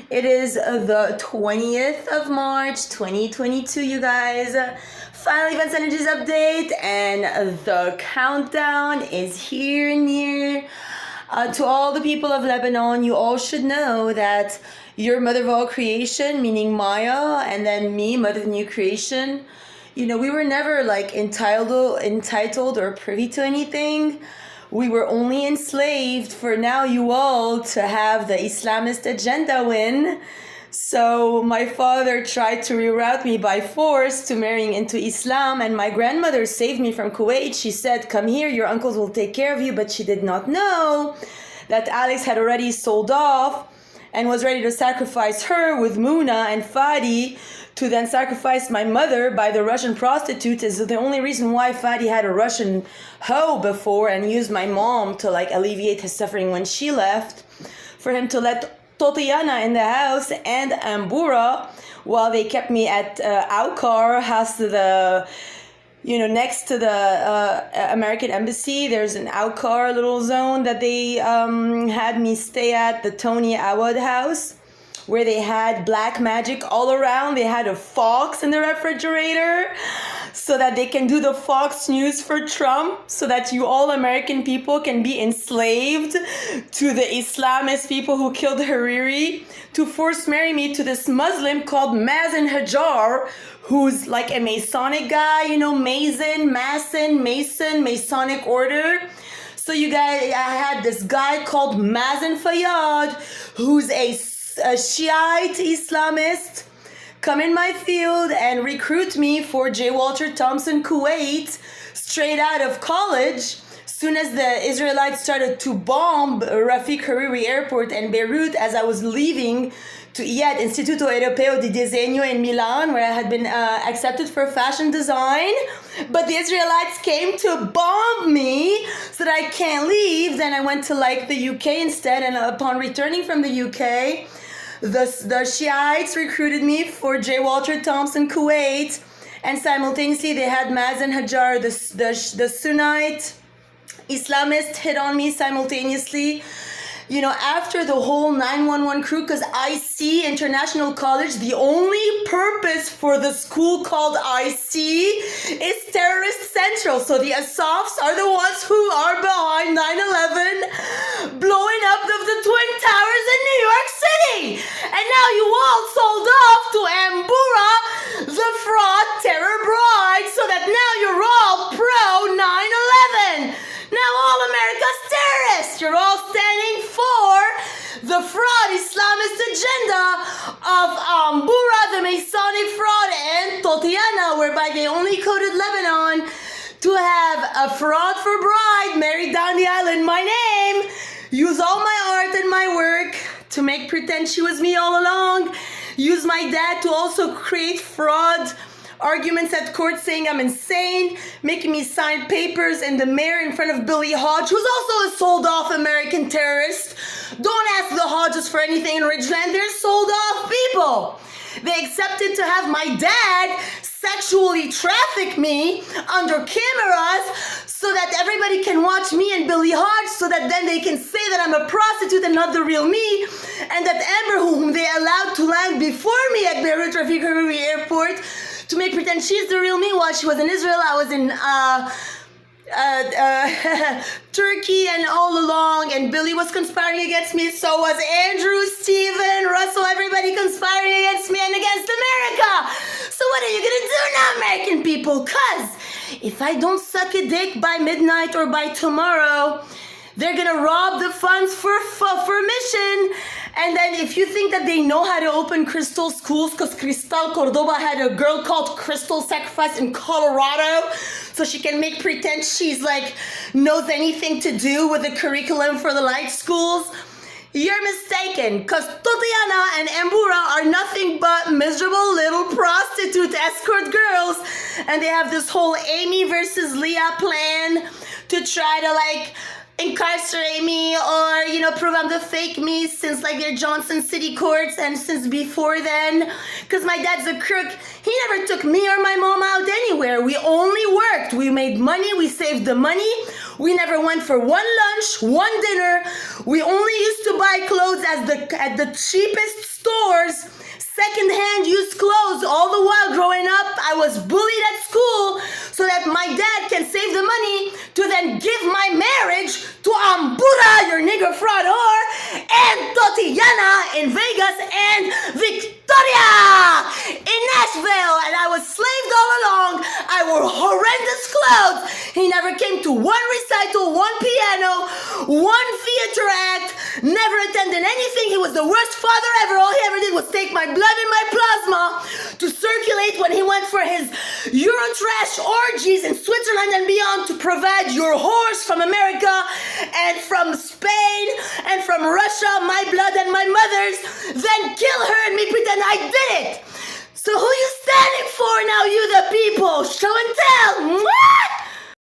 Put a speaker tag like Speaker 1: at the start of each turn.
Speaker 1: It is the 20th of March, 2022, you guys. Final Events Energies update, and the countdown is here and near. To all the people of Lebanon, you all should know that your mother of all creation, meaning Maya, and then me, mother of new creation, we were never entitled or privy to anything. We were only enslaved for now you all to have the Islamist agenda win. So my father tried to reroute me by force to marrying into Islam, and my grandmother saved me from Kuwait. She said, come here, your uncles will take care of you. But she did not know that Alex had already sold off and was ready to sacrifice her with Muna and Fadi to then sacrifice my mother by the Russian prostitutes. Is the only reason why Fadi had a Russian hoe before and used my mom to alleviate his suffering when she left, for him to let Totiana in the house and Ambura while they kept me at Aukar, house to the next to the American embassy. There's an Aukar little zone that they had me stay at, the Tony Awad house, where they had black magic all around. They had a fox in the refrigerator so that they can do the Fox News for Trump, so that you all American people can be enslaved to the Islamist people who killed Hariri, to force marry me to this Muslim called Mazen Hajar, who's like a Masonic guy, Mason, Masonic order. So you guys, I had this guy called Mazen Fayyad, who's a Shiite Islamist, come in my field and recruit me for J. Walter Thompson Kuwait straight out of college. Soon as the Israelites started to bomb Rafik Hariri Airport and Beirut, as I was leaving to IED, Istituto Europeo di Disegno in Milan, where I had been accepted for fashion design, but the Israelites came to bomb me so that I can't leave. Then I went to the UK instead, and upon returning from the UK, the Shiites recruited me for J. Walter Thompson Kuwait, and simultaneously they had Mazen Hajar, the Sunnite Islamist, hit on me simultaneously. After the whole 911 crew, because IC, International College, the only purpose for the school called IC is Terrorist Central. So the Asafs are the ones who are behind 9/11, blowing up the Twin Towers in New York City. And now you all sold off to Ambura, the fraud terror bride, so that now you're all pro 9/11. Now all America's terrorists. You're all standing for the fraud Islamist agenda of Ambura, the Masonic fraud, and Totiana, whereby they only coded Lebanon to have a fraud for bride married down the aisle in my name, use all my art and my work to make pretend she was me all along, use my dad to also create fraud arguments at court saying I'm insane, making me sign papers in the mayor in front of Billy Hodge, who's also a sold-off American terrorist. Don't ask the Hodges for anything in Ridgeland. They're sold-off people. They accepted to have my dad sexually traffic me under cameras so that everybody can watch me and Billy Hodge, so that then they can say that I'm a prostitute and not the real me, and that Amber, whom they allowed to land before me at Beirut Rafik Hariri Airport, to make pretend she's the real me while she was in Israel. I was in Turkey and all along, and Billy was conspiring against me. So was Andrew, Steven, Russell, everybody conspiring against me and against America. So what are you gonna do now, American people? Cause if I don't suck a dick by midnight or by tomorrow, they're gonna rob the funds for mission. And then if you think that they know how to open Crystal schools, because Cristal Cordoba had a girl called Crystal sacrificed in Colorado, so she can make pretend she's knows anything to do with the curriculum for the light schools, you're mistaken, because Totiana and Ambura are nothing but miserable little prostitute escort girls, and they have this whole Amy versus Leah plan to try to incarcerate me or prove I'm the fake me since their Johnson City courts and since before then, because my dad's a crook. He never took me or my mom out anywhere. We only worked. We made money. We saved the money. We never went for one lunch, one dinner. We only used to buy clothes at the cheapest stores, secondhand used clothes. All the while growing up, I was bullied at school so that my dad can save the money to then give my marriage to Ambura, your nigger fraud whore, and Tatiana in Vegas and Victoria in Nashville. And I was slaved all along. I wore horrendous clothes. He never came to one recital, one piano, one theater act, never attended anything. He was the worst father ever. All he ever did was take my blood and my plasma to circulate when he went for his Eurotrash orgies in Switzerland and beyond to provide your whores from America and from Spain and from Russia, my blood and my mother's, then kill her and me pretend I did it. So who you standing for now, you the people? Show and tell. What?